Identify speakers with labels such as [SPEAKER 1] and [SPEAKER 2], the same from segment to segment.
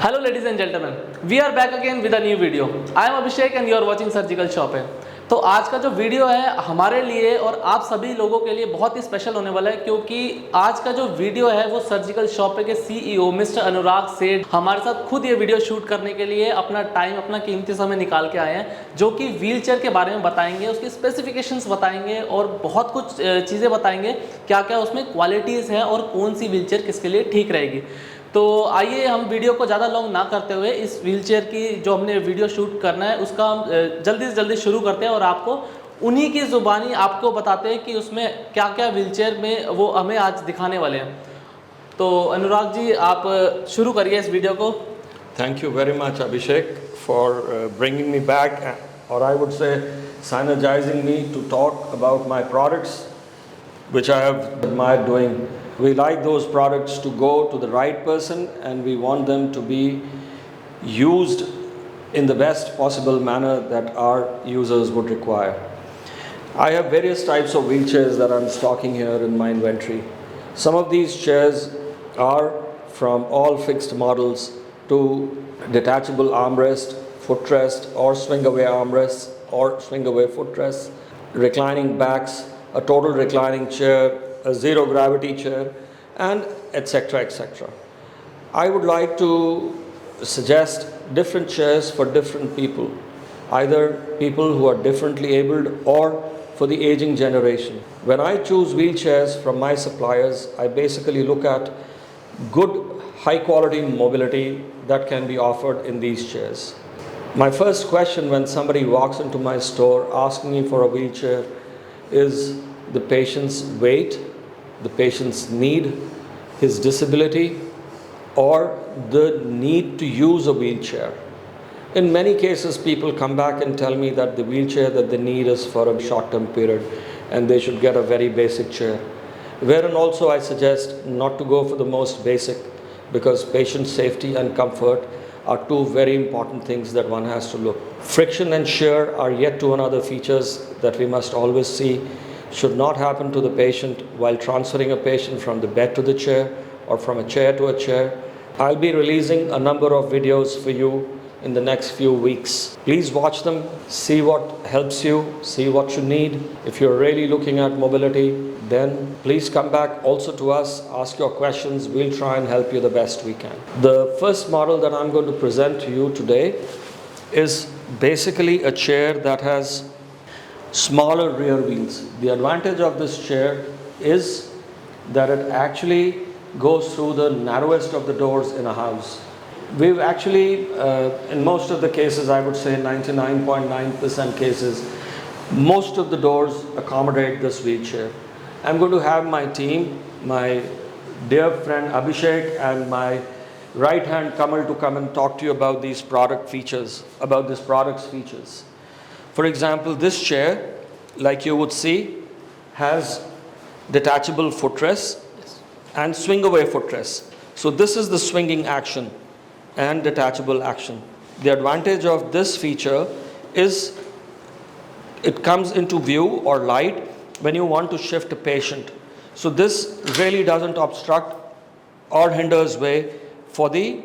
[SPEAKER 1] Hello ladies and gentlemen, we are back again with a new video. I am Abhishek and you are watching Surgical Shop है। तो आज का जो video है हमारे लिए और आप सभी लोगों के लिए बहुत ही स्पेशल होने वाला है, क्योंकि आज का जो वीडियो है वो सर्जिकल शॉप के CEO मिस्टर अनुराग सेठ हमारे साथ खुद ये वीडियो शूट करने के लिए अपना टाइम, अपना कीमती समय निकाल के आए हैं, जो कि व्हील चेयर के बारे में बताएंगे, उसकी स्पेसिफिकेशंस बताएंगे और बहुत कुछ चीज़ें बताएंगे, क्या क्या उसमें क्वालिटीज़ हैं और कौन सी व्हील चेयर किसके लिए ठीक रहेगी। तो आइए हम वीडियो को ज़्यादा लॉन्ग ना करते हुए इस व्हीलचेयर की जो हमने वीडियो शूट करना है उसका हम जल्दी से जल्दी शुरू करते हैं और आपको उन्हीं की ज़ुबानी आपको बताते हैं कि उसमें क्या क्या व्हीलचेयर में वो हमें आज दिखाने वाले हैं। तो अनुराग जी आप शुरू करिए इस वीडियो को।
[SPEAKER 2] Thank you very much, Abhishek, for bringing me back, or I would say synergizing me to talk about my products, which I have admired doing. We like those products to go to the right person and we want them to be used in the best possible manner that our users would require. I have various types of wheelchairs that I'm stocking here in my inventory. Some of these chairs are from all fixed models to detachable armrest, footrest or swing away armrest or swing away footrest, reclining backs, a total reclining chair, a zero gravity chair, and etc. etc. I would like to suggest different chairs for different people, either people who are differently abled or for the aging generation. When I choose wheelchairs from my suppliers, I basically look at good high quality mobility that can be offered in these chairs. My first question when somebody walks into my store asking me for a wheelchair is the patient's weight, the patient's need, his disability, or the need to use a wheelchair. In many cases, people come back and tell me that the wheelchair that they need is for a short-term period and they should get a very basic chair. Wherein also I suggest not to go for the most basic, because patient safety and comfort are two very important things that one has to look. Friction and shear are yet to another features that we must always see. Should not happen to the patient while transferring a patient from the bed to the chair or from a chair to a chair. I'll be releasing a number of videos for you in the next few weeks. Please watch them, see what helps you, see what you need. If you're really looking at mobility, then please come back also to us, ask your questions. We'll try and help you the best we can. The first model that I'm going to present to you today is basically a chair that has smaller rear wheels. The advantage of this chair is that it actually goes through the narrowest of the doors in a house. We've actually, in most of the cases, I would say 99.9% cases, most of the doors accommodate this wheelchair. I'm going to have my team, my dear friend Abhishek and my right hand Kamal to come and talk to you about these product features, about this product's features. For example, this chair, like you would see, has detachable footrests and swing away footrests. So this is the swinging action and detachable action. The advantage of this feature is it comes into view or light when you want to shift a patient. So this really doesn't obstruct or hinders way for the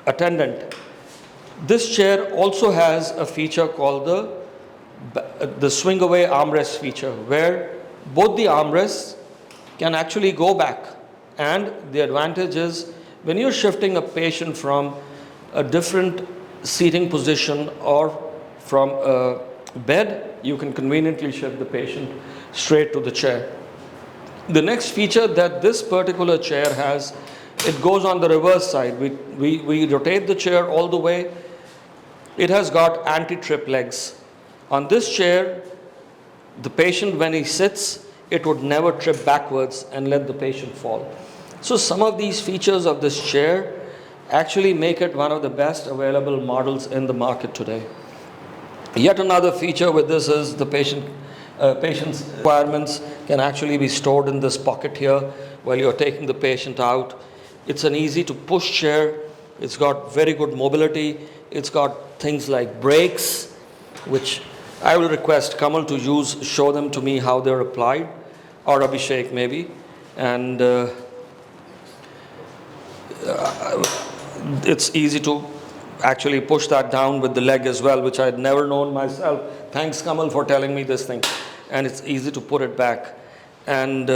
[SPEAKER 2] attendant. This chair also has a feature called the swing away armrest feature, where both the armrests can actually go back. And the advantage is when you're shifting a patient from a different seating position or from a bed, you can conveniently shift the patient straight to the chair. The next feature that this particular chair has, it goes on the reverse side. We rotate the chair all the way. It has got anti-trip legs. On this chair, the patient, when he sits, it would never trip backwards and let the patient fall. So some of these features of this chair actually make it one of the best available models in the market today. Yet another feature with this is the patient's requirements can actually be stored in this pocket here while you're taking the patient out. It's an easy to push chair. It's got very good mobility. It's got things like brakes, which I will request Kamal to show them to me how they're applied, or Abhishek maybe. And it's easy to actually push that down with the leg as well, which I had never known myself. Thanks, Kamal, for telling me this thing. And it's easy to put it back. And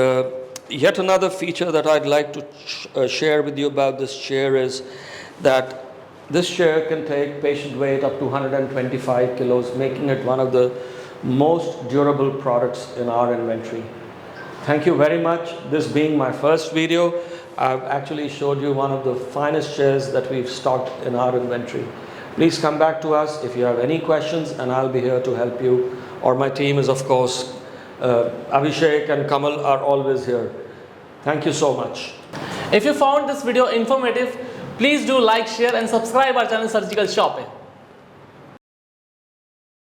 [SPEAKER 2] yet another feature that I'd like to share with you about this chair is that this chair can take patient weight up to 125 kilos, making it one of the most durable products in our inventory. Thank you very much. This being my first video, I've actually showed you one of the finest chairs that we've stocked in our inventory. Please come back to us if you have any questions, and I'll be here to help you. Or my team is, of course, Abhishek and Kamal are always here. Thank you so much.
[SPEAKER 1] If you found this video informative, please do like, share and subscribe our channel Surgical Shopping.